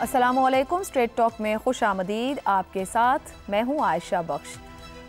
अस्सलामुअलैकुम। Straight talk में खुश आमदीद। आपके साथ मैं हूँ आयशा बख्श।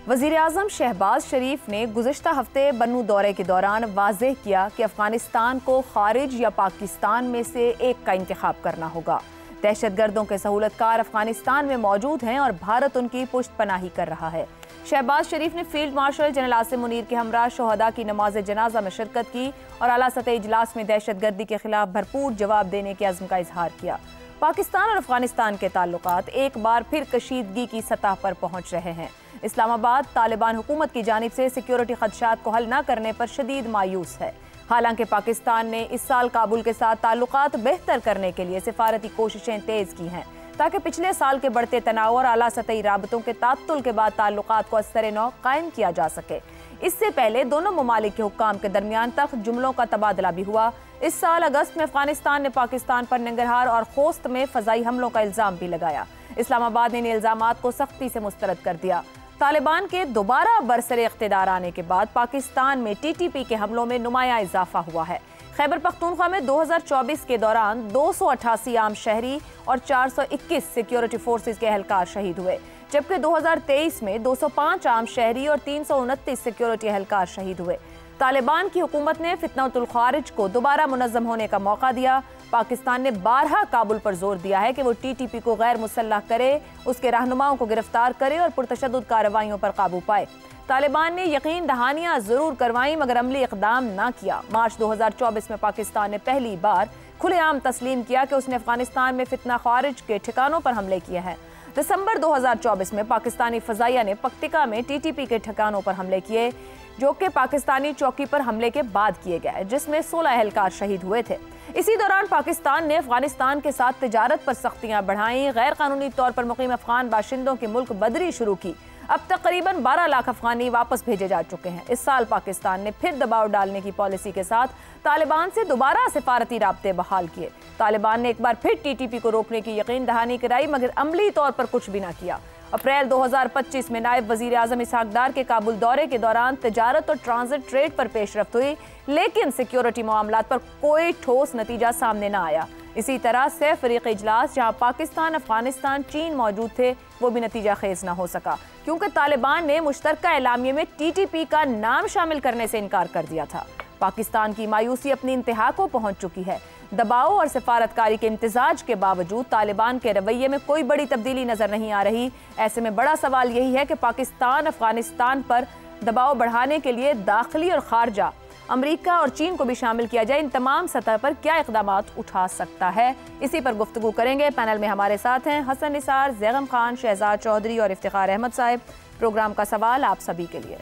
वज़ीर आज़म शहबाज शरीफ ने गुज़िश्ता हफ्ते बन्नू दौरे के दौरान वाज़ेह किया कि अफ़गानिस्तान को खारिज या पाकिस्तान में से एक का इंतखाब करना होगा। दहशतगर्दों के सहूलतकार अफ़गानिस्तान में मौजूद हैं और भारत उनकी पुष्ट पनाही कर रहा है। शहबाज शरीफ ने field marshal general Asim Munir के हमरा शोहदा की नमाज जनाजा में शिरकत की और आला सतह इजलास में दहशतगर्दी के खिलाफ भरपूर जवाब देने के अज़्म का इजहार किया। पाकिस्तान और अफगानिस्तान के ताल्लुकात एक बार फिर कशीदगी की सतह पर पहुंच रहे हैं। इस्लामाबाद तालिबान हुकूमत की जानिब से सिक्योरिटी खदशात को हल न करने पर शदीद मायूस है। हालांकि पाकिस्तान ने इस साल काबुल के साथ ताल्लुकात बेहतर करने के लिए सिफारती कोशिशें तेज की हैं ताकि पिछले साल के बढ़ते तनाव और आला सतही राबतों के तात्तुल के बाद ताल्लुकात को असर नौ कायम किया जा सके। इससे पहले दोनों ममालिक के हुक्काम के दरमियान तक जुमलों का तबादला भी हुआ। इस साल अगस्त में अफगानिस्तान ने पाकिस्तान पर नंगरहार और खोस्त में फजाई हमलों का इल्जाम भी लगाया। इस्लामाबाद ने इन इल्जामात को सख्ती से मुस्तरद कर दिया। तालिबान के दोबारा बरसरे इख्तिदार आने के बाद पाकिस्तान में TTP के हमलों में नुमाया इजाफा हुआ है। खैबर पख्तूनख्वा में 2024 के दौरान 288 आम शहरी और 421 सिक्योरिटी फोर्सेज के एहलकार शहीद हुए, जबकि 2023 में 205 आम शहरी और 329 सिक्योरिटी एहलकार शहीद हुए। तालिबान की हुकूमत ने फितनतुल खारिज को दोबारा मुनज़्ज़म होने का मौका दिया। पाकिस्तान ने बारहा काबुल पर जोर दिया है कि वो TTP को गैर मुसल्लह करे, उसके रहनुमाओं को गिरफ्तार करे और पुरतशद्दुद कार्रवाइयों पर काबू पाए। तालिबान ने यकीन दहानियां जरूर करवाई मगर अमली इकदाम ना किया। मार्च 2024 में पाकिस्तान ने पहली बार खुलेआम तस्लीम किया कि उसने अफगानिस्तान में फितना खारिज के ठिकानों पर हमले किए हैं। दिसंबर 2024 में पाकिस्तानी फजाइया ने पक्तिका में TTP के ठिकानों पर हमले किए, जो कि पाकिस्तानी चौकी पर हमले के बाद किए गए, जिसमें 16 एहलकार शहीद हुए थे। इसी दौरान पाकिस्तान ने अफगानिस्तान के साथ तिजारत पर सख्तियां बढ़ाई, गैर कानूनी तौर पर मुकीम अफगान बाशिंदों की मुल्क बदरी शुरू की। अब तकरीबन 12 लाख अफगानी वापस भेजे जा चुके हैं। इस साल पाकिस्तान ने फिर दबाव डालने की पॉलिसी के साथ तालिबान से दोबारा सिफारती राब्ते बहाल किए। तालिबान ने एक बार फिर TTP को रोकने की यकीन दहानी कराई मगर अमली तौर पर कुछ भी ना किया। अप्रैल 2025 में नायब वजीर आजम इसहाक डार के काबुल दौरे के दौरान तिजारत और ट्रांजिट ट्रेड पर पेशरफ्त हुई, लेकिन सिक्योरिटी मामलात पर कोई ठोस नतीजा सामने न आया। इसी तरह से फरीक इजलास जहां पाकिस्तान, अफगानिस्तान, चीन मौजूद थे, वो भी नतीजा खेज न हो सका क्योंकि तालिबान ने मुश्तरका एलामिये में TTP का नाम शामिल करने से इनकार कर दिया था। पाकिस्तान की मायूसी अपनी इंतहा को पहुंच चुकी है। दबाव और सिफारतकारी के इम्तिजाज के बावजूद तालिबान के रवैये में कोई बड़ी तब्दीली नजर नहीं आ रही। ऐसे में बड़ा सवाल यही है कि पाकिस्तान अफगानिस्तान पर दबाव बढ़ाने के लिए दाखिली और खारजा, अमेरिका और चीन को भी शामिल किया जाए, इन तमाम सतह पर क्या इक़दामात उठा सकता है, इसी पर गुफ्तगू करेंगे। पैनल में हमारे साथ हैं हसन निसार, ज़ैगम खान, शहजाद चौधरी और इफ्तिखार अहमद साहब। प्रोग्राम का सवाल आप सभी के लिए,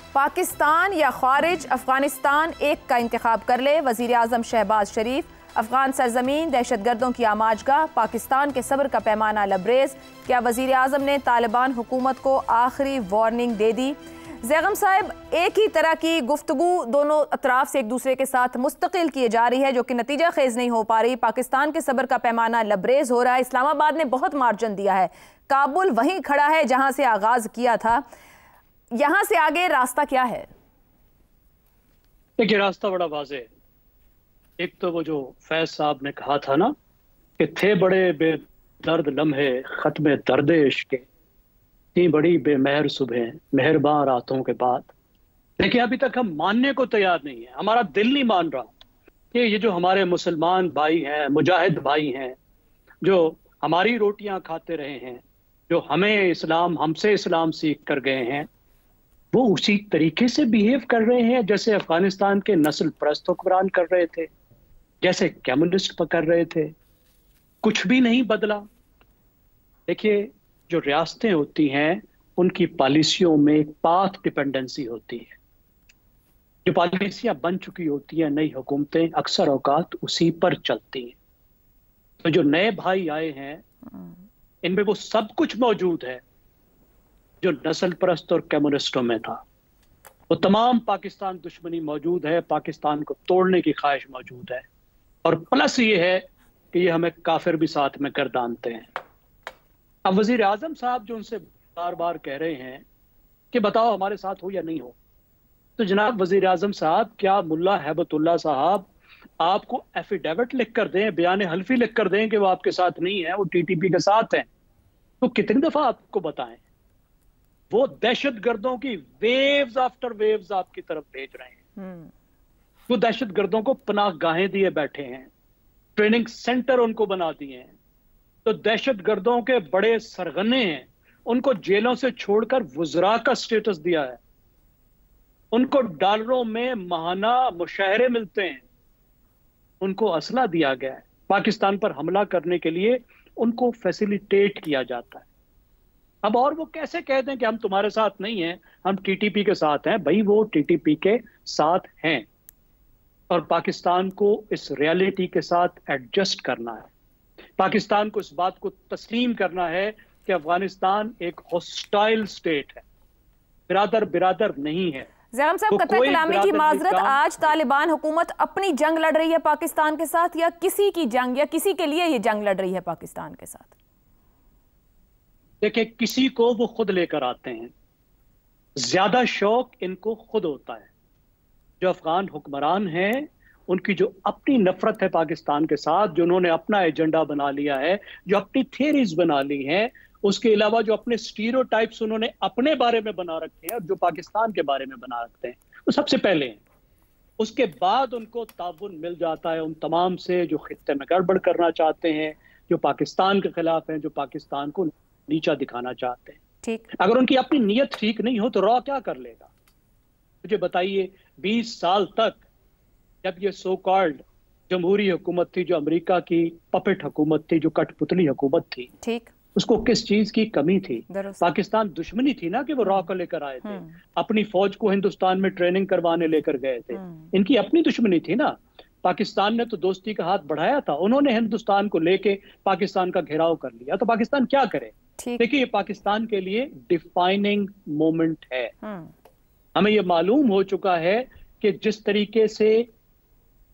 पाकिस्तान या खारिज अफगानिस्तान एक का इंतखाब कर ले। वज़ीर आज़म शहबाज शरीफ, अफगान सरजमीन दहशतगर्दों की आमाजगाह, पाकिस्तान के सब्र का पैमाना लबरेज। क्या वज़ीर आज़म ने तालिबान हुकूमत को आखिरी वार्निंग दे दी? ज़ैगम साहब, एक ही तरह की गुफ्तगू दोनों अतराफ से एक दूसरे के साथ मुस्तकिल की जा रही है जो कि नतीजा खेज नहीं हो पा रही। पाकिस्तान के सब्र का पैमाना लबरेज हो रहा है। इस्लामाबाद ने बहुत मार्जिन दिया है, काबुल वहीं खड़ा है जहां से आगाज किया था। यहां से आगे रास्ता क्या है? देखिए, रास्ता बड़ा वाज़ेह है। एक तो वो जो फैज साहब ने कहा था ना कि थे बड़े बेदर्द लम्हे खत्मे दर्द इश्क के, इतनी बड़ी बेमहर सुबह मेहरबान रातों के बाद। देखिए, अभी तक हम मानने को तैयार नहीं है, हमारा दिल नहीं मान रहा कि ये जो हमारे मुसलमान भाई हैं, मुजाहिद भाई हैं, जो हमारी रोटियां खाते रहे हैं, जो हमें इस्लाम हमसे इस्लाम सीख कर गए हैं, वो उसी तरीके से बिहेव कर रहे हैं जैसे अफगानिस्तान के नस्ल परस्त हुक्मरान कर रहे थे, जैसे कम्युनिस्ट कर रहे थे। कुछ भी नहीं बदला। देखिए, जो रियासतें होती हैं उनकी पॉलिसियों में एक पाथ डिपेंडेंसी होती है। जो पॉलिसियां बन चुकी होती हैं, नई हुकूमतें अक्सर औकात उसी पर चलती हैं। तो जो नए भाई आए हैं इनमें वो सब कुछ मौजूद है जो नस्ल परस्त और कम्युनिस्टों में था। वो तमाम पाकिस्तान दुश्मनी मौजूद है, पाकिस्तान को तोड़ने की ख्वाहिश मौजूद है, और प्लस ये है कि ये हमें काफिर भी साथ में गर्दानते हैं। अब वजीर आजम साहब जो उनसे बार बार कह रहे हैं कि बताओ हमारे साथ हो या नहीं हो, तो जनाब वजीर आजम साहब, क्या मुल्ला हैबतुल्ला साहब आपको एफिडेविट लिख कर दें, बयान हल्फी लिख कर दें कि वो आपके साथ नहीं है, वो टीटीपी के साथ हैं, तो कितनी दफा आपको बताएं? वो दहशत गर्दों की वेव्स आफ्टर वेव्स आपकी तरफ भेज रहे हैं। वो दहशत गर्दों को पनाह गाहें दिए बैठे हैं, ट्रेनिंग सेंटर उनको बना दिए हैं। तो दहशत गर्दों के बड़े सरगने हैं, उनको जेलों से छोड़कर वुज़रा का स्टेटस दिया है, उनको डॉलरों में माहाना मुशाहरे मिलते हैं, उनको असला दिया गया है, पाकिस्तान पर हमला करने के लिए उनको फैसिलिटेट किया जाता है। अब और वो कैसे कह दें कि हम तुम्हारे साथ नहीं हैं, हम टीटीपी के साथ हैं? भाई वो टीटीपी के साथ हैं और पाकिस्तान को इस रियलिटी के साथ एडजस्ट करना है। पाकिस्तान को इस बात को तस्लीम करना है कि अफगानिस्तान एक हॉस्टाइल स्टेट है, बिरादर बिरादर नहीं है। ज़ैगम साहब, कतई कलामी की माजरत, आज तालिबान हुकूमत अपनी जंग लड़ रही है पाकिस्तान के साथ, या किसी की जंग, या किसी के लिए ये जंग लड़ रही है पाकिस्तान के साथ? देखिए, किसी को वो खुद लेकर आते हैं, ज्यादा शौक इनको खुद होता है। जो अफगान हुक्मरान हैं, उनकी जो अपनी नफरत है पाकिस्तान के साथ, जो उन्होंने अपना एजेंडा बना लिया है, जो अपनी थियरीज बना ली हैं, उसके अलावा जो अपने स्टीरियोटाइप्स उन्होंने अपने बारे में बना रखे हैं और जो पाकिस्तान के बारे में बना रखते हैं, वो सबसे पहले हैं। उसके बाद उनको ताउन मिल जाता है उन तमाम से जो खित्ते में गड़बड़ करना चाहते हैं, जो पाकिस्तान के खिलाफ हैं, जो पाकिस्तान को नीचा दिखाना चाहते हैं। ठीक, अगर उनकी अपनी नीयत ठीक नहीं हो तो रॉ क्या कर लेगा? मुझे बताइए, 20 साल तक जब ये सो कॉल्ड जमहूरी हुकूमत थी, जो अमेरिका की पपेट हुकूमत थी, जो कठपुतली हुकूमत थी, ठीक, उसको किस चीज की कमी थी? पाकिस्तान दुश्मनी थी ना कि वो रॉ को लेकर आए थे, अपनी फौज को हिंदुस्तान में ट्रेनिंग करवाने लेकर गए थे। इनकी अपनी दुश्मनी थी ना। पाकिस्तान ने तो दोस्ती का हाथ बढ़ाया था, उन्होंने हिंदुस्तान को लेके पाकिस्तान का घेराव कर लिया। तो पाकिस्तान क्या करे? देखिए, ये पाकिस्तान के लिए डिफाइनिंग मोमेंट है। हमें ये मालूम हो चुका है कि जिस तरीके से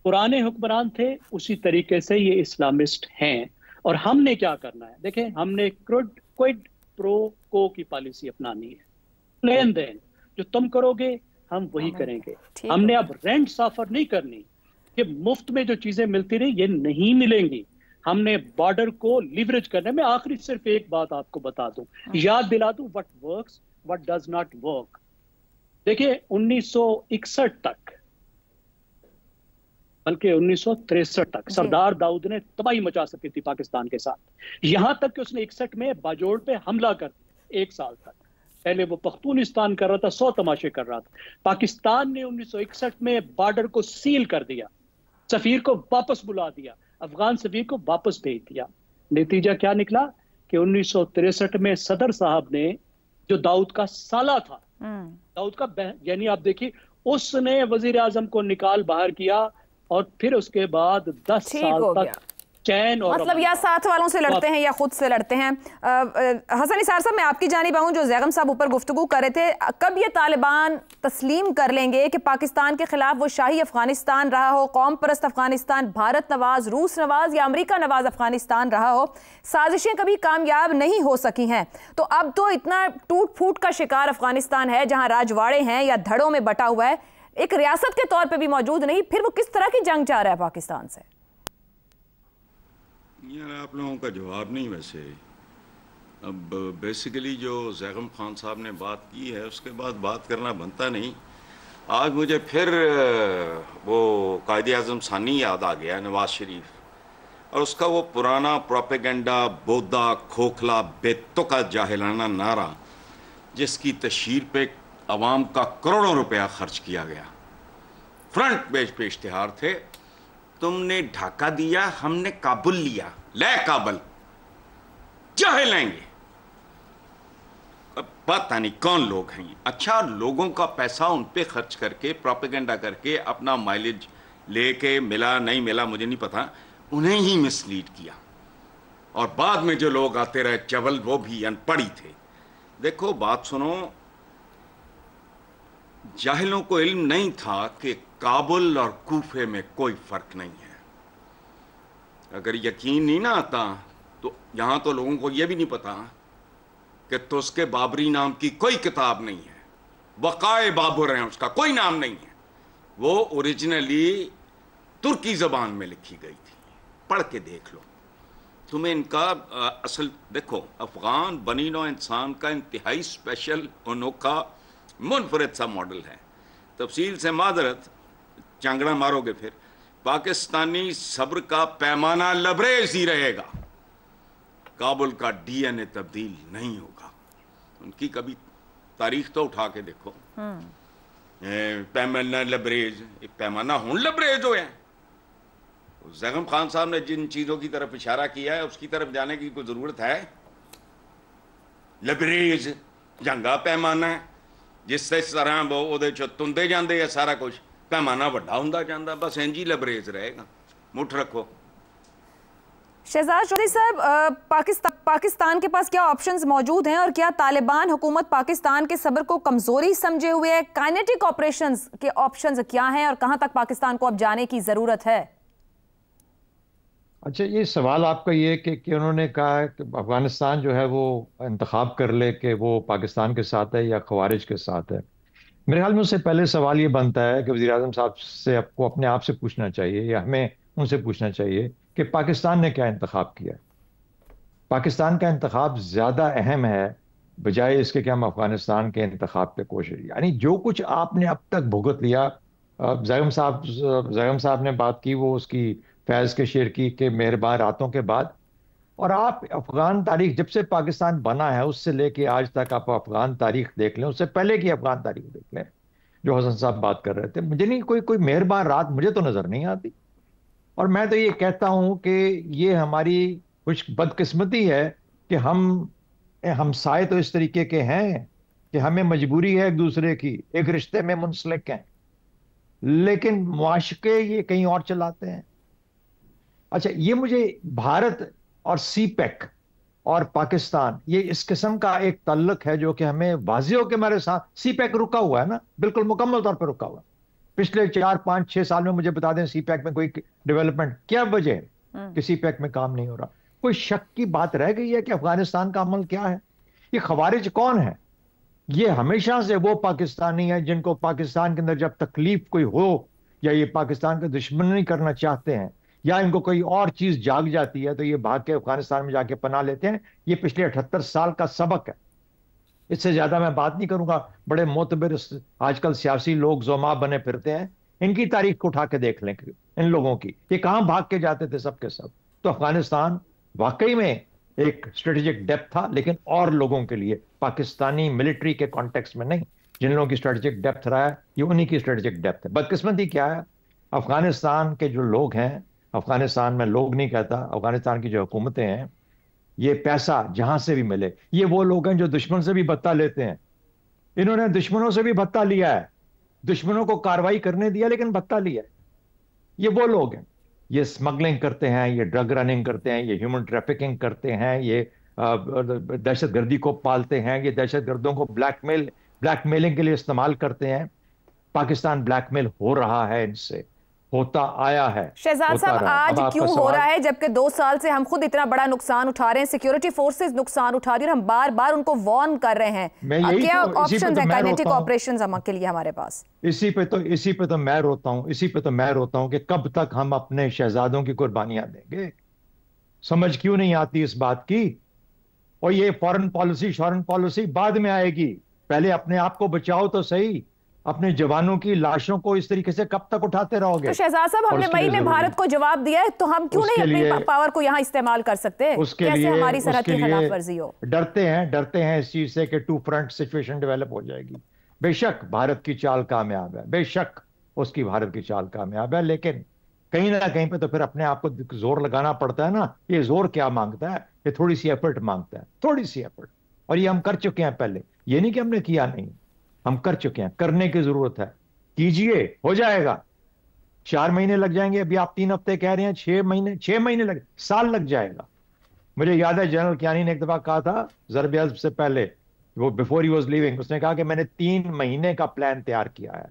पुराने हुक्मरान थे, उसी तरीके से ये इस्लामिस्ट हैं। और हमने क्या करना है? देखें, हमने क्विड प्रो को की पॉलिसी अपनानी है। लेन देन जो तुम करोगे हम वही करेंगे। हमने अब रेंट ऑफर नहीं करनी कि मुफ्त में जो चीजें मिलती रही ये नहीं मिलेंगी। हमने बॉर्डर को लीवरेज करने में, आखिरी सिर्फ एक बात आपको बता दूं, याद दिला दूं, what works what does not work. देखिए, 1961 तक, बल्कि 1963 तक सरदार दाऊद ने तबाही मचा सकी थी पाकिस्तान के साथ। यहां तक कि उसने 61 में बाजोड़ पे हमला कर दिया। 1 साल तक पहले वो पख्तूनिस्तान कर रहा था, 100 तमाशे कर रहा था। पाकिस्तान ने 1961 में बॉर्डर को सील कर दिया, सफीर को वापस बुला दिया, अफगान सफीर को वापस भेज दिया। नतीजा क्या निकला कि 1963 में सदर साहब ने, जो दाऊद का साला था, दाऊद का यानी आप देखिए, उसने वजीर आजम को निकाल बाहर किया और फिर उसके बाद 10 साल तक चैन और मतलब या साथ वालों से लड़ते हैं या खुद से लड़ते हैं। हसन निसार साहब, मैं आपकी जानिब आऊं, जो ज़ैगम साहब ऊपर गुफ्तगू कर रहे थे, कब ये तालिबान तस्लीम कर लेंगे कि पाकिस्तान के खिलाफ वो शाही अफगानिस्तान रहा हो, कौम परस्त अफगानिस्तान, भारत नवाज, रूस नवाज या अमेरिका नवाज अफगानिस्तान रहा हो, साजिशें कभी कामयाब नहीं हो सकी हैं। तो अब तो इतना टूट फूट का शिकार अफगानिस्तान है, जहां राजवाड़े हैं या धड़ों में बटा हुआ है, एक रियासत के तौर पे भी मौजूद नहीं, फिर वो किस तरह की जंग चाह रहा है पाकिस्तान से? यार, आप लोगों का जवाब नहीं। वैसे अब बेसिकली जो ज़ैगम खान साहब ने बात की है, उसके बाद बात करना बनता नहीं। आज मुझे फिर वो कायद-ए-आज़म सानी याद आ गया, नवाज शरीफ, और उसका वो पुराना प्रोपेगेंडा, बोदा, खोखला, बेतुका जाहिलाना नारा, जिसकी तशहीर पे अवाम का करोड़ों रुपया खर्च किया गया। फ्रंट पेज पे इश्तिहार थे, तुमने ढाका दिया, हमने काबुल लिया, ले काबुल चाहे लेंगे। अब पता नहीं कौन लोग हैं। अच्छा, लोगों का पैसा उन पे खर्च करके, प्रोपेगेंडा करके, अपना माइलेज लेके, मिला नहीं मिला मुझे नहीं पता, उन्हें ही मिसलीड किया। और बाद में जो लोग आते रहे चवल, वो भी अनपढ़ी थे। देखो, बात सुनो, जाहिलों को इल्म नहीं था कि काबुल और कूफे में कोई फर्क नहीं है। अगर यकीन नहीं ना आता तो यहां तो लोगों को यह भी नहीं पता कि तो उसके बाबरी नाम की कोई किताब नहीं है, बकाए बाबर हैं, उसका कोई नाम नहीं है। वो ओरिजिनली तुर्की ज़बान में लिखी गई थी, पढ़ के देख लो। तुम्हें इनका असल देखो, अफगान बनी नौ इंसान का इंतहाई स्पेशल, अनोखा, मुनफरद सा मॉडल है। तफसील से मादरत, चांगड़ा मारोगे फिर। पाकिस्तानी सब्र का पैमाना लबरेज ही रहेगा, काबुल का डीएनए तब्दील नहीं होगा। उनकी कभी तारीख तो उठा के देखो, पैमाना लबरेज, पैमाना हूं लबरेज हो। ज़ैगम खान साहब ने जिन चीजों की तरफ इशारा किया है उसकी तरफ जाने की कोई जरूरत है? लबरेज जंगा पैमाना है, जिस तरह वो तुंदे जाते है, सारा कुछ पैमाना वड्डा हुंदा जांदा, बस इंज ही लबरेज रहेगा। मुठ रखो। शहजाद चौधरी साहब, पाकिस्तान के पास क्या ऑप्शंस मौजूद हैं और क्या तालिबान हुकूमत पाकिस्तान के सब्र को कमजोरी समझे हुए है? काइनेटिक ऑपरेशंस के ऑप्शंस क्या हैं और कहां तक पाकिस्तान को अब जाने की जरूरत है? अच्छा, ये सवाल आपका ये कि उन्होंने कहा है कि अफगानिस्तान जो है वो इंतखाब कर ले कि वो पाकिस्तान के साथ है या खवारिज के साथ है। मेरे ख्याल में उससे पहले सवाल ये बनता है कि वज़ीर आज़म साहब से आपको अपने आप से पूछना चाहिए या हमें उनसे पूछना चाहिए कि पाकिस्तान ने क्या इंतखाब किया। पाकिस्तान का इंतखाब ज़्यादा अहम है बजाय इसके कि हम अफगानिस्तान के इंतखाब पे कोशिश, यानी जो कुछ आपने अब तक भुगत लिया। ज़ैगम साहब ने बात की वो उसकी फैज़ के शेर की के मेहरबान रातों के बाद, और आप अफगान तारीख जब से पाकिस्तान बना है उससे लेके आज तक आप अफगान तारीख देख लें, उससे पहले की अफगान तारीख देख लें, जो हसन साहब बात कर रहे थे, मुझे नहीं कोई मेहरबान रात मुझे तो नजर नहीं आती। और मैं तो ये कहता हूं कि ये हमारी कुछ बदकिस्मती है कि हमसाए तो इस तरीके के हैं कि हमें मजबूरी है एक दूसरे की, एक रिश्ते में मुंसलिक हैं, लेकिन मुआशके ये कहीं और चलाते हैं। अच्छा, ये मुझे भारत और सीपेक और पाकिस्तान, ये इस किस्म का एक ताल्लुक है जो कि हमें वाज़ेह हो के हमारे साथ। सीपेक रुका हुआ है ना, बिल्कुल मुकम्मल तौर पर रुका हुआ। पिछले 4, 5, 6 साल में मुझे बता दें सीपेक में कोई डेवलपमेंट, क्या वजह है कि सीपेक में काम नहीं हो रहा? कोई शक की बात रह गई है कि अफगानिस्तान का अमल क्या है? ये खवारिज कौन है? ये हमेशा से वो पाकिस्तानी है जिनको पाकिस्तान के अंदर जब तकलीफ कोई हो या ये पाकिस्तान का दुश्मनी करना चाहते हैं या इनको कोई और चीज जाग जाती है तो ये भाग के अफगानिस्तान में जाके पनाह लेते हैं। ये पिछले 78 साल का सबक है। इससे ज्यादा मैं बात नहीं करूंगा। बड़े मोतबर आजकल सियासी लोग जोमा बने फिरते हैं, इनकी तारीख को उठा के देख लें इन लोगों की, ये कहां भाग के जाते थे सब के सब। तो अफगानिस्तान वाकई में एक स्ट्रेटेजिक डेप्थ था, लेकिन और लोगों के लिए, पाकिस्तानी मिलिट्री के कॉन्टेक्स्ट में नहीं। जिन लोगों की स्ट्रेटेजिक डेप्थ रहा है ये उन्हीं की स्ट्रेटेजिक डेप्थ है। बदकिस्मती क्या है, अफगानिस्तान के जो लोग हैं, अफगानिस्तान में लोग नहीं कहता, अफगानिस्तान की जो हुकूमतें हैं, ये पैसा जहां से भी मिले, ये वो लोग हैं जो दुश्मन से भी भत्ता लेते हैं। इन्होंने दुश्मनों से भी भत्ता लिया है, दुश्मनों को कार्रवाई करने दिया लेकिन भत्ता लिया है। ये वो लोग हैं, ये स्मगलिंग करते हैं, ये ड्रग रनिंग करते हैं, ये ह्यूमन ट्रैफिकिंग करते हैं, ये दहशतगर्दी को पालते हैं, ये दहशतगर्दों को ब्लैकमेलिंग के लिए इस्तेमाल करते हैं। पाकिस्तान ब्लैकमेल हो रहा है, इनसे होता आया है। शहजाद साहब, आज क्यों हो रहा है जबकि 2 साल से हम खुद इतना बड़ा नुकसान उठा रहे हैं, सिक्योरिटी फोर्सेस नुकसान उठा रही है और हम बार बार उनको वार्न कर रहे हैं? क्या ऑप्शंस है काइनेटिक ऑपरेशंस के लिए हमारे पास? इसी पे तो मैं रोता हूं कि कब तक हम अपने शहजादों की कुर्बानियां देंगे। समझ क्यों नहीं आती इस बात की? और ये फॉरेन पॉलिसी बाद में आएगी, पहले अपने आप को बचाओ तो सही। अपने जवानों की लाशों को इस तरीके से कब तक उठाते रहोगे? तो शहजाद साहब, हमने मई में भारत को जवाब दिया है, तो हम क्यों नहीं अपनी पावर को यहाँ इस्तेमाल कर सकते? कैसे हमारी सरहद की खिलाफ वर्जी हो? डरते हैं इस चीज से कि 2 फ्रंट सिचुएशन डेवलप हो जाएगी। बेशक भारत की चाल कामयाब है, बेशक उसकी भारत की चाल कामयाब है, लेकिन कहीं ना कहीं पे तो फिर अपने आप को जोर लगाना पड़ता है ना। ये जोर क्या मांगता है? ये थोड़ी सी एफर्ट मांगता है, थोड़ी सी एफर्ट। और ये हम कर चुके हैं पहले, ये नहीं कि हमने किया नहीं, हम कर चुके हैं। करने की जरूरत है, कीजिए, हो जाएगा। 4 महीने लग जाएंगे, अभी आप 3 हफ्ते कह रहे हैं, 6 महीने लग, साल लग जाएगा। मुझे याद है जनरल कियानी ने एक दफा कहा था ज़रब अज़ब से पहले, वो बिफोर ही वाज लीविंग, उसने कहा कि मैंने 3 महीने का प्लान तैयार किया है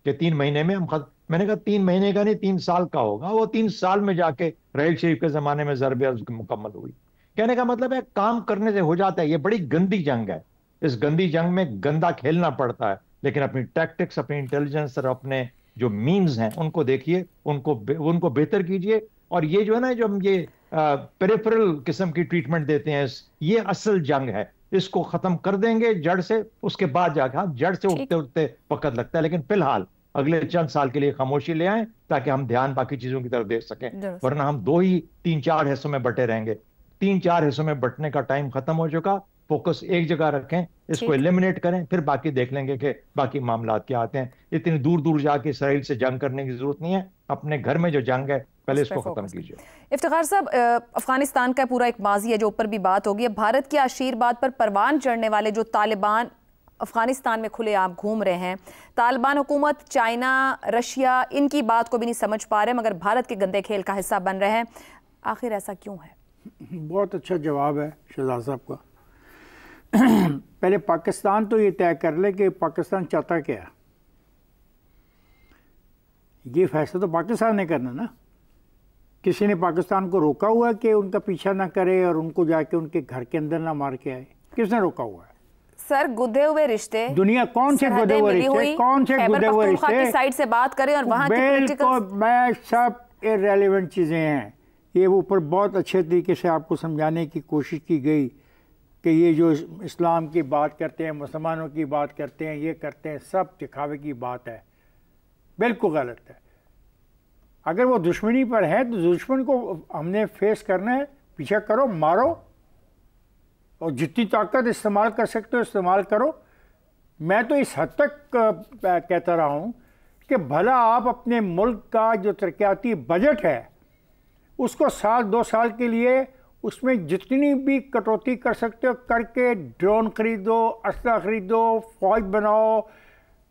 कि 3 महीने में हम मैंने कहा 3 महीने का नहीं, 3 साल का होगा। वो 3 साल में जाके रहील शरीफ के जमाने में ज़रब अज़ब मुकम्मल हुई। कहने का मतलब है काम करने से हो जाता है। ये बड़ी गंदी जंग है, इस गंदी जंग में गंदा खेलना पड़ता है, लेकिन अपनी टैक्टिक्स, अपनी इंटेलिजेंस और अपने जो मीम्स हैं उनको देखिए, उनको बेहतर कीजिए। और ये जो है ना, जो हम ये पेरिफेरल किस्म की ट्रीटमेंट देते हैं, ये असल जंग है, इसको खत्म कर देंगे जड़ से, उसके बाद जाकर हम जड़ से उठते उठते वक्त लगता है। लेकिन फिलहाल अगले चंद साल के लिए खामोशी ले आए ताकि हम ध्यान बाकी चीजों की तरफ दे सकें, वरना हम 2 ही 3 4 हिस्सों में बटे रहेंगे। 3 4 हिस्सों में बटने का टाइम खत्म हो चुका। फोकस एक जगह रखें, इसको एलिमिनेट करें, फिर बाकी देख लेंगे कि बाकी मामला क्या आते हैं। इतनी दूर दूर जाके इसराइल से जंग करने की जरूरत नहीं है। अपने घर में जो जंग है पहले इसको खत्म कीजिए। इफ्तिखार साहब, अफगानिस्तान का पूरा एक माजी है जो ऊपर भी बात होगी। भारत के आशीर्वाद पर परवान चढ़ने वाले जो तालिबान अफगानिस्तान में खुलेआम घूम रहे हैं, तालिबान हुकूमत चाइना, रशिया, इनकी बात को भी नहीं समझ पा रहे मगर भारत के गंदे खेल का हिस्सा बन रहे हैं। आखिर ऐसा क्यों है? बहुत अच्छा जवाब है शहजाद साहब का। पहले पाकिस्तान तो ये तय कर ले कि पाकिस्तान चाहता क्या है। ये फैसला तो पाकिस्तान ने करना ना। किसी ने पाकिस्तान को रोका हुआ है कि उनका पीछा ना करे और उनको जाके उनके घर के अंदर ना मार के आए? किसने रोका हुआ है? सर, गुदे हुए रिश्ते, दुनिया कौन से गुदे हुए रिश्ते, कौन से गुदे हुए रिश्ते साइड से बात करें और वहां मैं सब इररिलेवेंट चीजें हैं। ये ऊपर बहुत अच्छे तरीके से आपको समझाने की कोशिश की गई कि ये जो इस्लाम की बात करते हैं, मुसलमानों की बात करते हैं, ये करते हैं, सब दिखावे की बात है, बिल्कुल गलत है। अगर वो दुश्मनी पर है तो दुश्मन को हमने फेस करना है, पीछा करो, मारो और जितनी ताकत इस्तेमाल कर सकते हो इस्तेमाल करो। मैं तो इस हद तक कहता रहा हूँ कि भला आप अपने मुल्क का जो तरक्याती बजट है उसको 1-2 साल के लिए उसमें जितनी भी कटौती कर सकते हो करके, ड्रोन खरीदो, असला खरीदो, फौज बनाओ,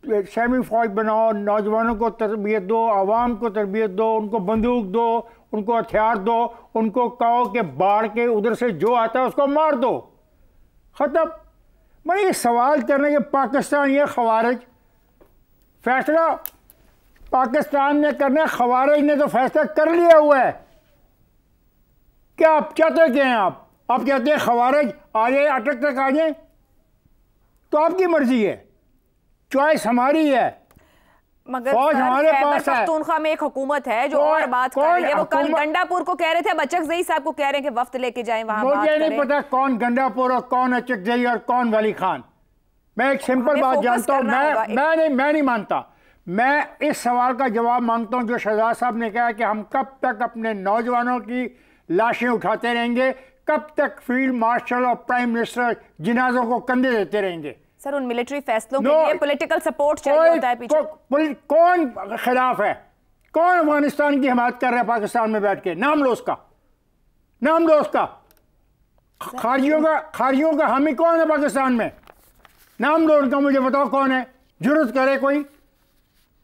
सेमी फौज बनाओ, नौजवानों को तरबियत दो, आवाम को तरबियत दो, उनको बंदूक दो, उनको हथियार दो, उनको कहो कि बाढ़ के उधर से जो आता है उसको मार दो, ख़त्म। मैं ये सवाल करने के पाकिस्तान ये खवारिज, फैसला पाकिस्तान ने करना है, खवारिज ने तो फैसला कर लिया हुआ है। क्या आप चाहते क्या हैं? आप कहते हैं खवारिज आ जाए, अटक तक आ जाए, तो आपकी मर्जी है, चॉइस हमारी है। मगर फौज हमारे पास है। पख्तूनख्वा में एक हुकूमत है जो और बात कर रही है। वो कल गंडापुर को कह रहे थे, बचकजई साहब को कह रहे हैं कि वफ्त लेके जाएं वहां बात मुझे नहीं पता कौन गंडापुर और कौन अचकजई और कौन वली खान। मैं एक सिंपल बात जानता हूँ, मैं नहीं मानता। मैं इस सवाल का जवाब मांगता हूँ जो शहजाद साहब ने कहा कि हम कब तक अपने नौजवानों की लाशें उठाते रहेंगे, कब तक फील्ड मार्शल और प्राइम मिनिस्टर जिनाजों को कंधे देते रहेंगे। सर, उन मिलिट्री फैसलों के लिए पॉलिटिकल सपोर्ट चाहिए होता है पीछे। कौन खिलाफ है? कौन अफगानिस्तान की हिमायत कर रहा है पाकिस्तान में बैठ के? नाम लो उसका, नाम लो उसका। खारियों का हामी कौन है पाकिस्तान में? नाम लो उनका, मुझे बताओ कौन है। जरूरत करे कोई?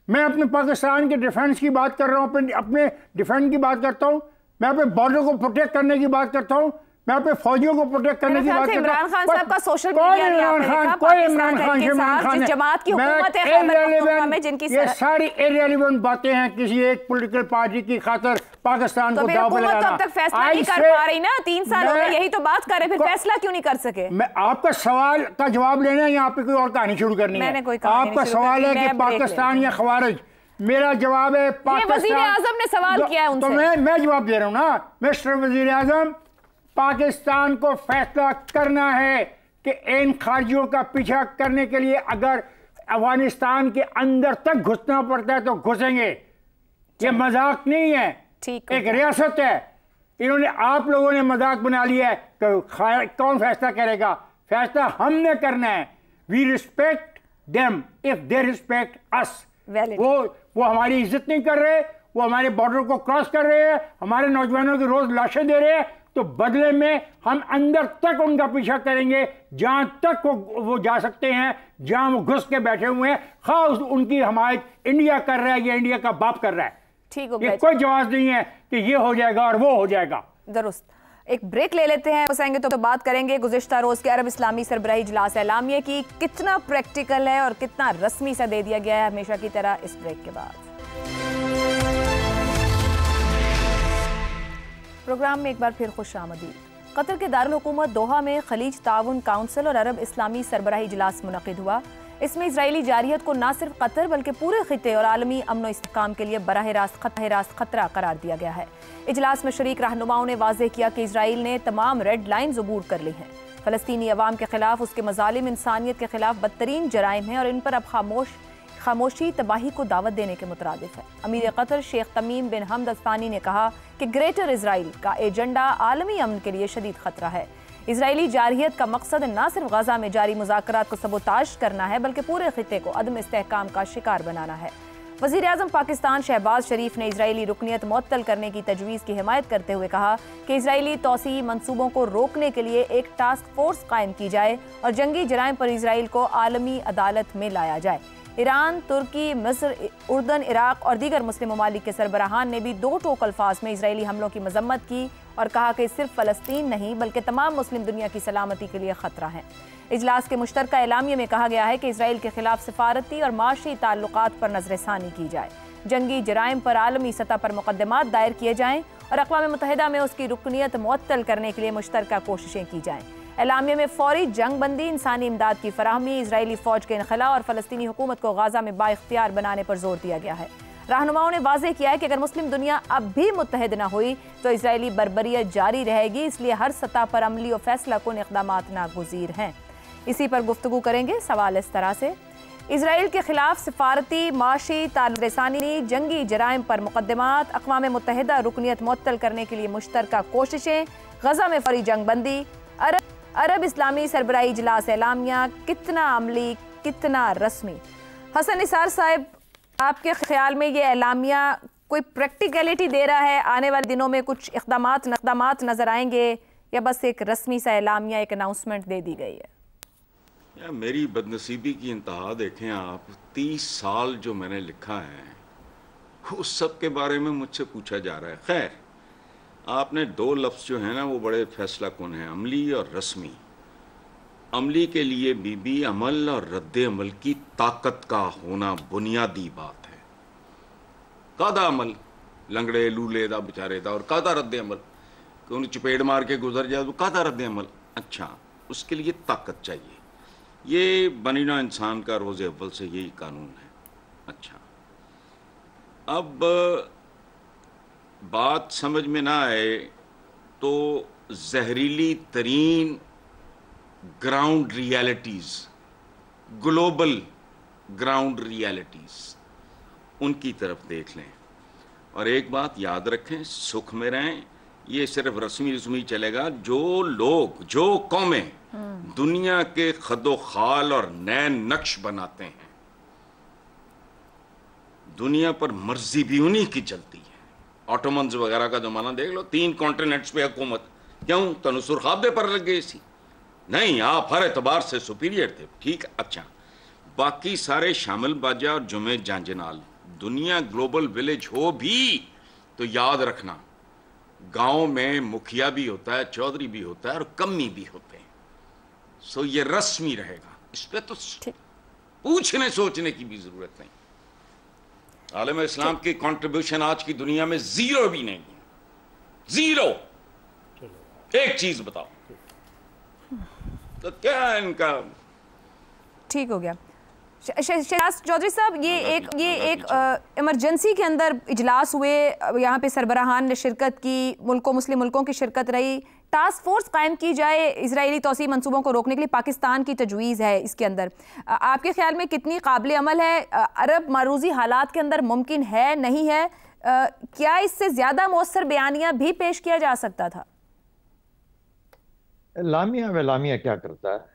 मैं अपने पाकिस्तान के डिफेंस की बात कर रहा हूँ, अपने डिफेंस की बात करता हूँ, मैं अपने बॉर्डर को प्रोटेक्ट करने की बात करता हूँ, मैं अपने फौजियों को प्रोटेक्ट करने की बात करता हूँ। इमरान खान साहब का सोशल मीडिया कोई इमरान खान जमात की हुकूमत है खैबर पख्तूनख्वा में, जिनकी ये सारी इररिलेवेंट बातें हैं किसी एक पॉलिटिकल पार्टी की खातिर पाकिस्तान को दांव पे लगाना। अब तक फैसला नहीं कर पा रही ना, 3 साल हो गए, यही तो बात कर रहे, फिर फैसला क्यों नहीं कर सके? मैं आपका सवाल का जवाब लेना है, यहाँ पे कोई और कहानी शुरू करनी है? आपका सवाल है कि पाकिस्तान या खवारिज, मेरा जवाब है पाकिस्तान। वजीर आजम ने सवाल किया है उनसे, तो मैं जवाब दे रहा हूँ ना। मिस्टर वजीर आजम, पाकिस्तान को फैसला करना है कि इन खारिजियों का पीछा करने के लिए अगर अफगानिस्तान के अंदर तक घुसना पड़ता है तो घुसेंगे। ये मजाक नहीं है, एक रियासत है। इन्होंने, आप लोगों ने मजाक बना लिया है कि कौन फैसला करेगा। फैसला हमने करना है। We respect them if they respect us. वो हमारी इज्जत नहीं कर रहे, वो हमारे बॉर्डर को क्रॉस कर रहे हैं, हमारे नौजवानों की रोज लाशें दे रहे हैं, तो बदले में हम अंदर तक उनका पीछा करेंगे जहां तक वो जा सकते हैं, जहां वो घुस के बैठे हुए हैं। खास उनकी हमायत इंडिया कर रहा है या इंडिया का बाप कर रहा है। ठीक हो गया, कोई जवाब नहीं है कि ये हो जाएगा और वो हो जाएगा। दुरुस्त। एक ब्रेक ले लेते हैं, बसाएंगे तो बात करेंगे गुज़िश्ता रोज के अरब इस्लामी सरबराही इजलास एलामिया की, कितना प्रैक्टिकल है और कितना रस्मी सा दे दिया गया है हमेशा की तरह। इस ब्रेक के बाद प्रोग्राम में एक बार फिर खुश आमदीद। कतर के दारुल हुकूमत दोहा में खलीज ताउन काउंसिल और अरब इस्लामी सरबराही इजलास मुनक़िद हुआ। इसमें इजरायली जारहियत को न सिर्फ कतर बल्कि पूरे खिते और आलमी अमन इस्तेहकाम के लिए बराह रास्त खतरा करार दिया गया है। इजलास में शरीक रहनुमाओं ने वाज़ेह किया कि इजराइल ने तमाम रेड लाइन्स अबूर कर ली हैं। फ़लस्तीनी अवाम के खिलाफ उसके मज़ालिम इंसानियत के खिलाफ बदतरीन जराइम हैं और इन पर अब खामोशी तबाही को दावत देने के मुतरादिफ है। अमीर कतर शेख तमीम बिन हमद अल थानी ने कहा कि ग्रेटर इजराइल का एजेंडा आलमी अमन के लिए शदीद खतरा है। इजरायली जारहियत का मकसद न सिर्फ गजा में जारी मुज़ाकरात को सबोताश करना है बल्कि पूरे खिते को अदम इस्तेहकाम का शिकार बनाना है। वज़ीर आज़म पाकिस्तान शहबाज शरीफ ने इजरायली रुकनियत मुअत्तल करने की तजवीज़ की हिमायत करते हुए कहा कि इजरायली तौसी मंसूबों को रोकने के लिए एक टास्क फोर्स कायम की जाए और जंगी जराइम पर इजराइल को आलमी अदालत में लाया जाए। ईरान, तुर्की, मिस्र, उर्दन, इराक और दीगर मुस्लिम ममालिक के सरबराहान ने भी दो टोक अल्फाज में इजरायली हमलों की मजम्मत की और कहा कि सिर्फ फ़लस्तीन नहीं बल्कि तमाम मुस्लिम दुनिया की सलामती के लिए खतरा है। इजलास के मुश्तरका एलामिया में कहा गया है कि इजराइल के खिलाफ सिफारती और माशी ताल्लुकात पर नजरसानी की जाए, जंगी जराइम पर आलमी सतह पर मुकदमात दायर किए जाएँ और अक़वाम मुत्तहिदा में उसकी रुकनियत मुअत्तल करने के लिए मुश्तरका कोशिशें की जाएँ। एलामिया में फौरी जंग बंदी, इंसानी इमदाद की फराहमी, इजरायली फौज के इनखला और फ़लस्तीनी हुकूमत को गाजा में बाइख्तियार बनाने पर जोर दिया गया है। रहनुमाओं ने वाज़ेह किया है कि अगर मुस्लिम दुनिया अब भी मुत्तहिद न हुई तो इजरायली बर्बरियत जारी रहेगी, इसलिए हर सतह पर अमली और फैसला कुन इक़दामात नागुज़ीर हैं। इसी पर गुफ्तगू करेंगे। सवाल इस तरह से, इजराइल के खिलाफ सिफारती, माशी ताल्लुकात, जंगी जराइम पर मुकदमात, अक़वाम मुत्तहिदा रुकनियत मुअत्तल करने के लिए मुश्तरका कोशिशें, गजा में फौरी जंग बंदी, अरब इस्लामी सरबराही इजलास एलामिया, कितना अमली कितना रस्मी। हसन निसार साहब, आपके ख्याल में ये एलामिया कोई प्रैक्टिकलिटी दे रहा है? आने वाले दिनों में कुछ इक़दामात नजर आएंगे या बस एक रस्मी सा एलामिया, एक अनाउंसमेंट दे दी गई है? या मेरी बदनसीबी की इंतहा देखें आप, 30 साल जो मैंने लिखा है उस सब के बारे में मुझसे पूछा जा रहा है। खैर, आपने दो लफ्ज़ जो है ना वो बड़े फैसला कुन हैं, अमली और रस्मी। अमली के लिए बीबी अमल और रद्द अमल की ताकत का होना बुनियादी बात है। कादा अमल, लंगड़े लूले दा बेचारे दा, और कादा रद्द अमल कि उन्हें चपेट मार के गुजर जाए तो कादा रद्द अमल। अच्छा, उसके लिए ताकत चाहिए। ये बनीना इंसान का रोज़े अव्वल से यही कानून है। अच्छा, अब बात समझ में ना आए तो जहरीली तरीन ground realities, global ground realities, उनकी तरफ देख लें। और एक बात याद रखें, सुख में रहें, ये सिर्फ रस्मी चलेगा जो लोग, जो कौमें दुनिया के खदो खाल और नए नक्श बनाते हैं, दुनिया पर मर्जी भी उन्हीं की चलती है। ऑटोमन्स वगैरह का जमाना देख लो, 3 कॉन्टिनेंट्स पे हुकूमत, क्यों? तनु सुरखाबे पर लग गई सी? नहीं, आप हर एतबार से सुपीरियर थे, ठीक। अच्छा, बाकी सारे शामिल बाजा और जुमे जांजनाल, दुनिया ग्लोबल विलेज हो भी तो याद रखना, गांव में मुखिया भी होता है, चौधरी भी होता है और कम्मी भी होते हैं। सो ये रस्मी रहेगा, इस पे तो पूछने सोचने की भी जरूरत नहीं। आलम इस्लाम की कंट्रीब्यूशन आज की दुनिया में जीरो भी नहीं है, जीरो। एक चीज बताओ तो क्या इनका ठीक हो गया। शहनाज चौधरी साहब, ये एक इमरजेंसी के अंदर इजलास हुए, यहाँ पे सरबराहान ने शिरकत की, मुस्लिम मुल्कों की शिरकत रही, टास्क फोर्स कायम की जाए इजरायली तौसी मंसूबों को रोकने के लिए, पाकिस्तान की तजवीज़ है इसके अंदर। आपके ख्याल में कितनी काबिल अमल है? अरब मारूजी हालात के अंदर मुमकिन है, नहीं है? क्या इससे ज़्यादा मौसर बयानिया भी पेश किया जा सकता था? एलामिया क्या करता है?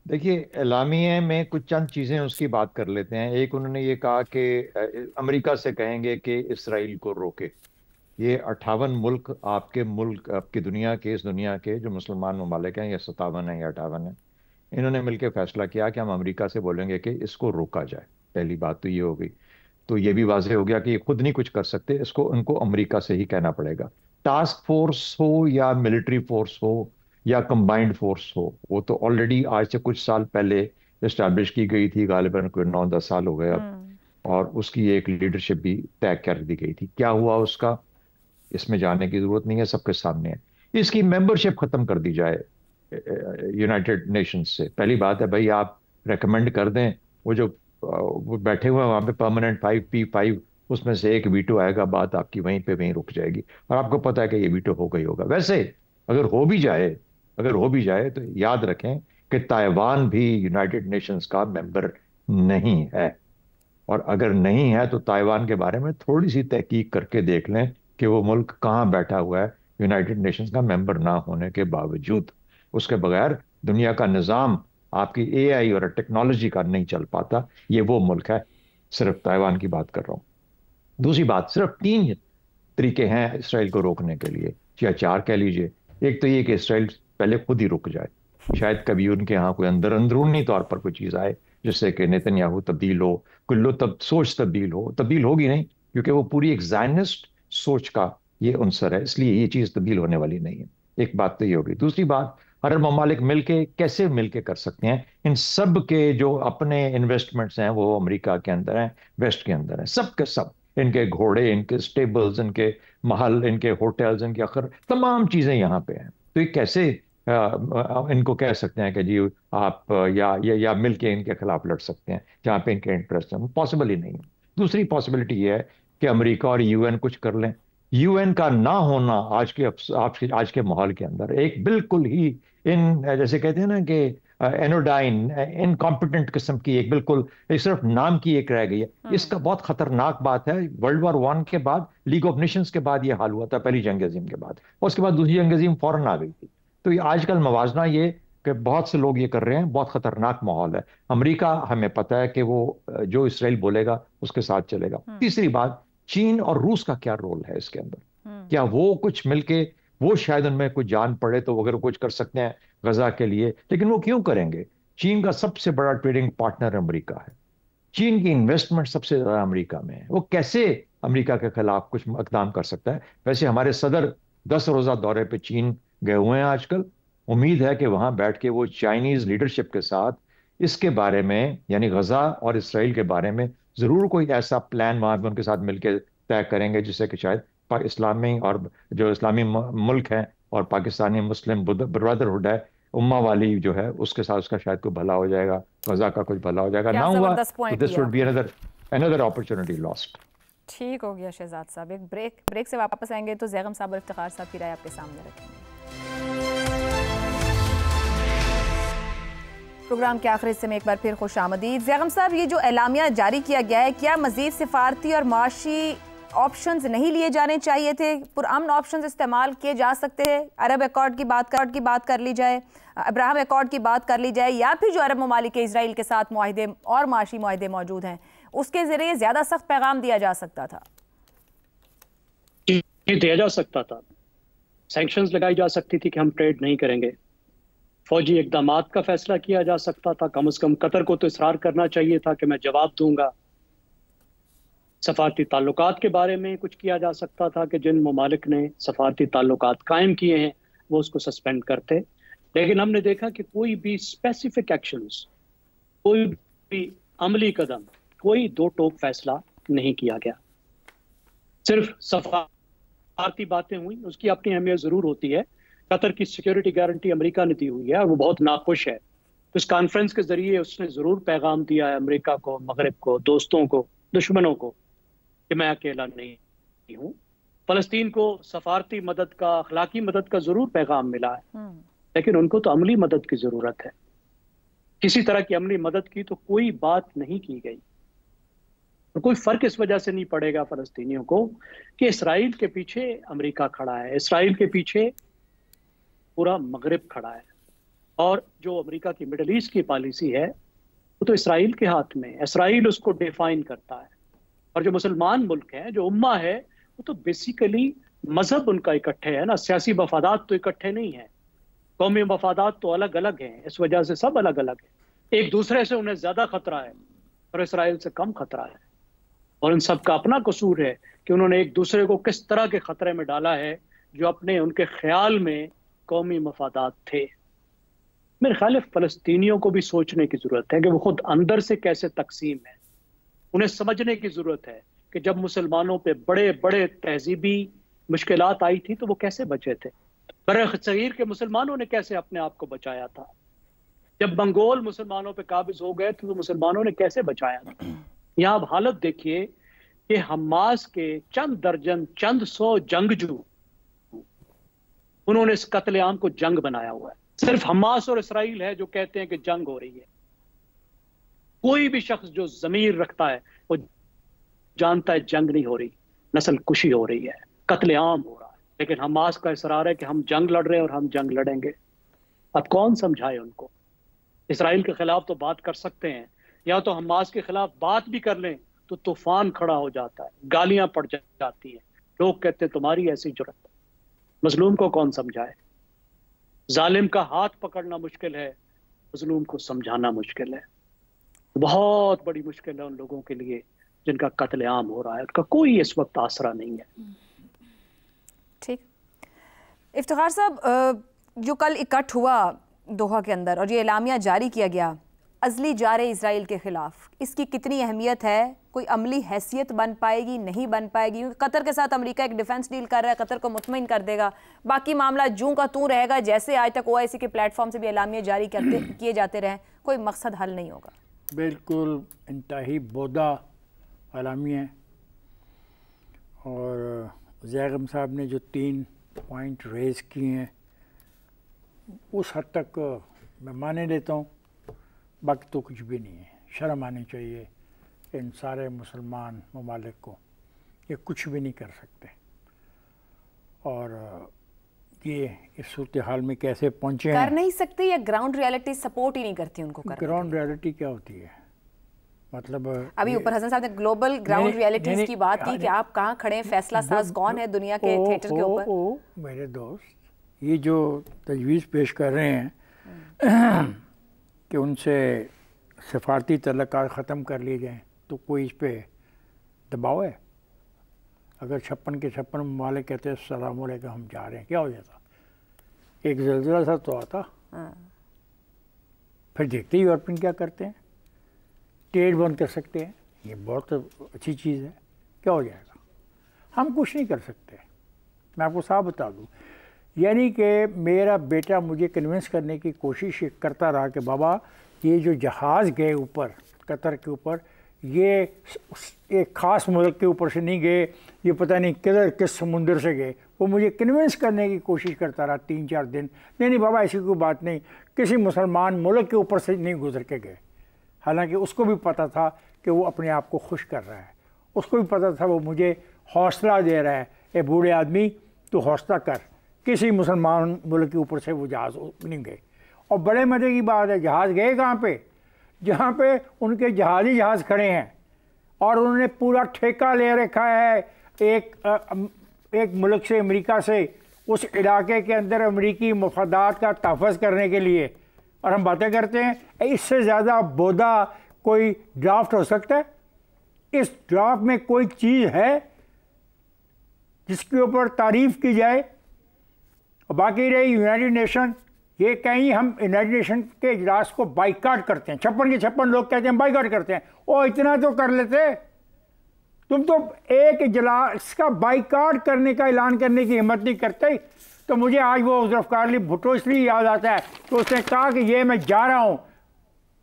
देखिए, एलामिया में कुछ चंद चीज़ें उसकी बात कर लेते हैं। एक, उन्होंने ये कहा कि अमेरिका से कहेंगे कि इसराइल को रोके। ये 58 मुल्क, आपकी दुनिया के, इस दुनिया के जो मुसलमान ममालिक हैं, ये 57 है या 58 है, इन्होंने मिलकर फैसला किया कि हम अमेरिका से बोलेंगे कि इसको रोका जाए। पहली बात तो ये हो गई। तो ये भी वाज़ेह हो गया कि ये खुद नहीं कुछ कर सकते, इसको उनको अमेरिका से ही कहना पड़ेगा। टास्क फोर्स हो या मिलिट्री फोर्स हो या कंबाइंड फोर्स हो, वो तो ऑलरेडी आज से कुछ साल पहले इस्टेब्लिश की गई थी, गालिबन कोई 9-10 साल हो गए अब, और उसकी एक लीडरशिप भी तय कर दी गई थी। क्या हुआ उसका, इसमें जाने की जरूरत नहीं है, सबके सामने है। इसकी मेंबरशिप खत्म कर दी जाए यूनाइटेड नेशंस से। पहली बात है भाई, आप रेकमेंड कर दें वो जो वो बैठे हुए हैं वहाँ पे परमानेंट 5P5, उसमें से एक वीटो आएगा, बात आपकी वहीं पे वहीं रुक जाएगी और आपको पता है कि ये वीटो हो गई होगा। वैसे अगर हो भी जाए, अगर हो भी जाए तो याद रखें कि ताइवान भी यूनाइटेड नेशंस का मेंबर नहीं है। और अगर नहीं है तो ताइवान के बारे में थोड़ी सी तहकीक करके देख लें कि वो मुल्क कहाँ बैठा हुआ है यूनाइटेड नेशंस का मेंबर ना होने के बावजूद। उसके बगैर दुनिया का निज़ाम आपकी AI और टेक्नोलॉजी का नहीं चल पाता। ये वो मुल्क है, सिर्फ ताइवान की बात कर रहा हूँ। दूसरी बात, सिर्फ 3 तरीके हैं इसराइल को रोकने के लिए, या 4 कह लीजिए। एक तो ये कि इसराइल पहले खुद ही रुक जाए, शायद कभी उनके यहाँ कोई अंदरूनी तौर पर कोई चीज़ आए जिससे कि नेतन्याहू तब्दील हो, कुल्लो तब सोच तब्दील हो। तब्दील होगी नहीं, क्योंकि वो पूरी एक ज़ायनिस्ट सोच का ये अंसर है, इसलिए ये चीज़ तब्दील होने वाली नहीं है। एक बात तो ये होगी। दूसरी बात, अरब ममालिक मिलके कैसे मिलके कर सकते हैं? इन सब के जो अपने इन्वेस्टमेंट्स हैं वो अमेरिका के अंदर हैं, वेस्ट के अंदर हैं, सब के सब। इनके घोड़े, इनके स्टेबल्स, इनके महल, इनके होटल्स, इनके आखिर तमाम चीज़ें यहाँ पे हैं। तो ये कैसे इनको कह सकते हैं कि जी आप या मिलके इनके खिलाफ लड़ सकते हैं जहाँ पे इनके इंटरेस्ट हैं? पॉसिबल ही नहीं है। दूसरी पॉसिबिलिटी ये है कि अमेरिका और UN कुछ कर लें। UN का ना होना आज के माहौल के अंदर एक बिल्कुल ही जैसे कहते हैं ना कि एनोडाइन, इनकॉम्पिटेंट किस्म की, एक बिल्कुल एक सिर्फ नाम की एक रह गई है। इसका बहुत खतरनाक बात है। वर्ल्ड वॉर 1 के बाद, लीग ऑफ नेशंस के बाद ये हाल हुआ था, पहली जंग अजीम के बाद, और उसके बाद दूसरी जंग अजीम फौरन आ गई थी। तो ये आजकल मवाजना ये कि बहुत से लोग ये कर रहे हैं, बहुत खतरनाक माहौल है। अमेरिका, हमें पता है कि वो जो इसराइल बोलेगा उसके साथ चलेगा। तीसरी बात, चीन और रूस का क्या रोल है इसके अंदर? क्या वो कुछ मिलके, वो शायद उनमें कुछ जान पड़े तो अगर कुछ कर सकते हैं गजा के लिए, लेकिन वो क्यों करेंगे? चीन का सबसे बड़ा ट्रेडिंग पार्टनर अमेरिका है। चीन की इन्वेस्टमेंट सबसे ज्यादा अमेरिका में है। वो कैसे अमेरिका के खिलाफ कुछ इकदाम कर सकता है? वैसे हमारे सदर 10 रोजा दौरे पे चीन गए हुए हैं आजकल। उम्मीद है कि वहां बैठ के वो चाइनीज लीडरशिप के साथ इसके बारे में, यानी गजा और इसराइल के बारे में जरूर कोई ऐसा प्लान वहां पे उनके साथ मिलकर तय करेंगे जिससे कि शायद इस्लामी और जो इस्लामी मुल्क हैं और पाकिस्तानी मुस्लिम ब्रदरहुड है, उम्मा वाली जो है, उसके साथ उसका शायद कोई भला हो जाएगा, गजा का कुछ भला हो जाएगा। ना हुआ तो this would be another opportunity lost. ठीक हो गया शहजाद साहब। एक ब्रेक से वापस आएंगे तो ज़ैगम साहब और इफ्तिखार साहब की राय आपके सामने रखेंगे। प्रोग्राम के आखिरी हिस्से में एक बार फिर खुश आमदीद। ज़ैगम साहब, ये जो एलामिया जारी किया गया है, क्या मज़ीद सिफारती और माशी ऑप्शंस नहीं लिए जाने चाहिए थे? पुरअमन ऑप्शंस इस्तेमाल किए जा सकते हैं? अरब अकॉर्ड की बात कर ली जाए, अब्राहम अकॉर्ड की बात कर ली जाए, या फिर जो अरब ममालिक के इसराइल के साथ मुआहदे और माशी मुआहदे मौजूद हैं उसके जरिए ज़्यादा सख्त पैगाम दिया जा सकता था? दिया जा सकता था। सैंक्शंस लगाई जा सकती थी कि हम ट्रेड नहीं करेंगे। फौजी इकदामात का फैसला किया जा सकता था। कम से कम कतर को तो इसरार करना चाहिए था कि मैं जवाब दूंगा। सफारती ताल्लुकात के बारे में कुछ किया जा सकता था कि जिन ममालिक ने सफारती ताल्लुकात कायम किए हैं वो उसको सस्पेंड करते। लेकिन हमने देखा कि कोई भी स्पेसिफिक एक्शंस, कोई भी अमली कदम, कोई दो टोक फैसला नहीं किया गया। सिर्फ सफारती बातें हुई, उसकी अपनी अहमियत ज़रूर होती है। कतर की सिक्योरिटी गारंटी अमेरिका ने दी हुई है और वो बहुत नाखुश है। इस कॉन्फ्रेंस के जरिए उसने ज़रूर पैगाम दिया है अमेरिका को, मगरब को, दोस्तों को, दुश्मनों को, कि मैं अकेला नहीं हूँ। फ़लस्तीन को सफारती मदद का, अखलाकी मदद का ज़रूर पैगाम मिला है, लेकिन उनको तो अमली मदद की ज़रूरत है। किसी तरह की अमली मदद की तो कोई बात नहीं की गई। तो कोई फ़र्क इस वजह से नहीं पड़ेगा फ़लस्तीनियों को कि इसराइल के पीछे अमेरिका खड़ा है, इसराइल के पीछे पूरा मगरिब खड़ा है, और जो अमेरिका की मिडल ईस्ट की पॉलिसी है वो तो इसराइल के हाथ में है। इसराइल उसको डिफाइन करता है। और जो मुसलमान मुल्क हैं, जो उम्मा है, वो तो बेसिकली मजहब उनका इकट्ठे है ना, सियासी मफादात तो इकट्ठे नहीं है। कौमी मफादात तो अलग अलग हैं, इस वजह से सब अलग अलग है। एक दूसरे से उन्हें ज्यादा खतरा है और इसराइल से कम खतरा है। और इन सब का अपना कसूर है कि उन्होंने एक दूसरे को किस तरह के खतरे में डाला है जो अपने उनके ख्याल में कौमी मफादात थे। मेरे ख्याल है फ़लस्तीनियों को भी सोचने की ज़रूरत है कि वो खुद अंदर से कैसे तकसीम है। उन्हें समझने की ज़रूरत है कि जब मुसलमानों पे बड़े बड़े तहजीबी मुश्किलात आई थी तो वो कैसे बचे थे। बर्र सगीर के मुसलमानों ने कैसे अपने आप को बचाया था। जब मंगोल मुसलमानों पे काबिज हो गए तो मुसलमानों ने कैसे बचाया था। यहाँ आप हालत देखिए कि हमास के चंद दर्जन, चंद सौ जंगजू, उन्होंने इस कत्लेआम को जंग बनाया हुआ है। सिर्फ हमास और इसराइल है जो कहते हैं कि जंग हो रही है। कोई भी शख्स जो ज़मीर रखता है वो जानता है जंग नहीं हो रही, नस्ल कुशी हो रही है, कत्लेआम हो रहा है। लेकिन हमास का इसरार है कि हम जंग लड़ रहे हैं और हम जंग लड़ेंगे। अब कौन समझाए उनको? इसराइल के खिलाफ तो बात कर सकते हैं, या तो हमास के खिलाफ बात भी कर लें तो तूफान खड़ा हो जाता है, गालियां पड़ जाती हैं, लोग कहते हैं तुम्हारी ऐसी जुर्रत। मजलूम को कौन समझाए? जालिम का हाथ पकड़ना मुश्किल है, मजलूम को समझाना मुश्किल है। बहुत बड़ी मुश्किल है उन लोगों के लिए जिनका कत्लेआम हो रहा है, उनका कोई इस वक्त आसरा नहीं है। ठीक। इफ्तिखार साहब, जो कल इकट्ठ हुआ दोहा के अंदर और ये एलामिया जारी किया गया अज़ली जारे इजराइल के खिलाफ, इसकी कितनी अहमियत है? कोई अमली हैसियत बन पाएगी, नहीं बन पाएगी? कतर के साथ अमेरिका एक डिफेंस डील कर रहा है, कतर को मुतमईन कर देगा, बाकी मामला जूं का तूं रहेगा, जैसे आज तक OIC के प्लेटफॉर्म से भी एलामिया जारी किए जाते रहे, कोई मकसद हल नहीं होगा। बिल्कुल इंतहाई बोदा एलामिया है। और ज़ैगम साहब ने जो 3 पॉइंट रेज़ किए हैं उस हद तक मैं माने लेता हूँ, बाकी तो कुछ भी नहीं है। शर्म आनी चाहिए इन सारे मुसलमान ममालिक को, ये कुछ भी नहीं कर सकते। और ये इस सूरत हाल में कैसे पहुँचे कर नहीं सकते, या ग्राउंड रियलिटी सपोर्ट ही नहीं करती उनको करने? ग्राउंड रियलिटी क्या होती है? मतलब अभी ऊपर हसन साहब ने ग्लोबल ग्राउंड रियलिटीज की बात की कि आप कहाँ खड़े हैं, फैसला साज कौन है दुनिया के थिएटर के ऊपर। मेरे दोस्त, ये जो तजवीज़ पेश कर रहे हैं कि उनसे सफारती तल्लुकात ख़त्म कर लिए जाएँ, तो कोई इस पर दबाव है? अगर 56 के 56 ममालिक कहते हैं अस्सलाम वालेकुम हम जा रहे हैं, क्या हो जाता? एक ज़लज़ला सा तो आता। फिर देखते ही यूरोपियन क्या करते हैं, ट्रेड बंद कर सकते हैं, ये बहुत अच्छी चीज़ है, क्या हो जाएगा? हम कुछ नहीं कर सकते। मैं आपको साफ बता दूँ, यानी कि मेरा बेटा मुझे कन्विंस करने की कोशिश करता रहा कि बाबा ये जो जहाज़ गए ऊपर कतर के ऊपर, ये एक ख़ास मुल्क के ऊपर से नहीं गए, ये पता नहीं किधर किस समुंदर से गए। वो मुझे कन्विंस करने की कोशिश करता रहा 3-4 दिन। नहीं बाबा ऐसी कोई बात नहीं, किसी मुसलमान मुल्क के ऊपर से नहीं गुजर के गए। हालांकि उसको भी पता था कि वो अपने आप को खुश कर रहा है, उसको भी पता था वो मुझे हौसला दे रहा है, ए बूढ़े आदमी तो हौसला कर, किसी मुसलमान मुल्क के ऊपर से वो जहाज़ नहीं गए। और बड़े मज़े की बात है, जहाज़ गए कहाँ पे? जहाँ पे उनके जहाज़ी जहाज़ खड़े हैं और उन्होंने पूरा ठेका ले रखा है एक मुल्क से, अमेरिका से, उस इलाके के अंदर अमेरिकी मफादात का तहफ़्फ़ुज़ करने के लिए। और हम बातें करते हैं, इससे ज़्यादा बोदा कोई ड्राफ्ट हो सकता है? इस ड्राफ्ट में कोई चीज़ है जिसके ऊपर तारीफ़ की जाए? और बाकी रही यूनाइटेड नेशन, ये कहीं हम यूनाइटेड नेशन के इजलास को बाइकाट करते हैं, 56 के 56 लोग कहते हैं बाइकाट करते हैं। ओ इतना तो कर लेते, तुम तो एक इजलास का बाइकाट करने का ऐलान करने की हिम्मत नहीं करते। तो मुझे आज वो ज़ुल्फ़िकार अली भुट्टो इसलिए याद आता है तो उसने कहा कि ये मैं जा रहा हूँ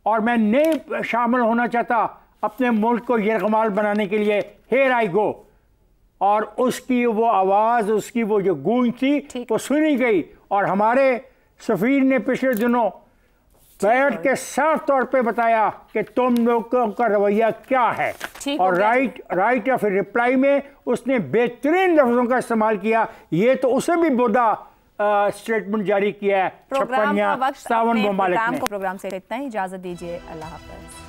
और मैं नहीं शामिल होना चाहता अपने मुल्क को यरगमाल बनाने के लिए, हेयर आई गो। और उसकी वो आवाज़, उसकी वो जो गूंज थी वो सुनी गई। और हमारे सफ़ीर ने पिछले दिनों बैठ के साफ तौर पे बताया कि तुम लोगों का रवैया क्या है। और राइट ऑफ रिप्लाई में उसने बेहतरीन लफ्ज़ों का इस्तेमाल किया। ये तो उसे भी बोदा स्टेटमेंट जारी किया है 56 या 57 ममालिक ने। प्रोग्राम से इतना ही, इजाज़त दीजिए, अल्लाह हाफ़िज़।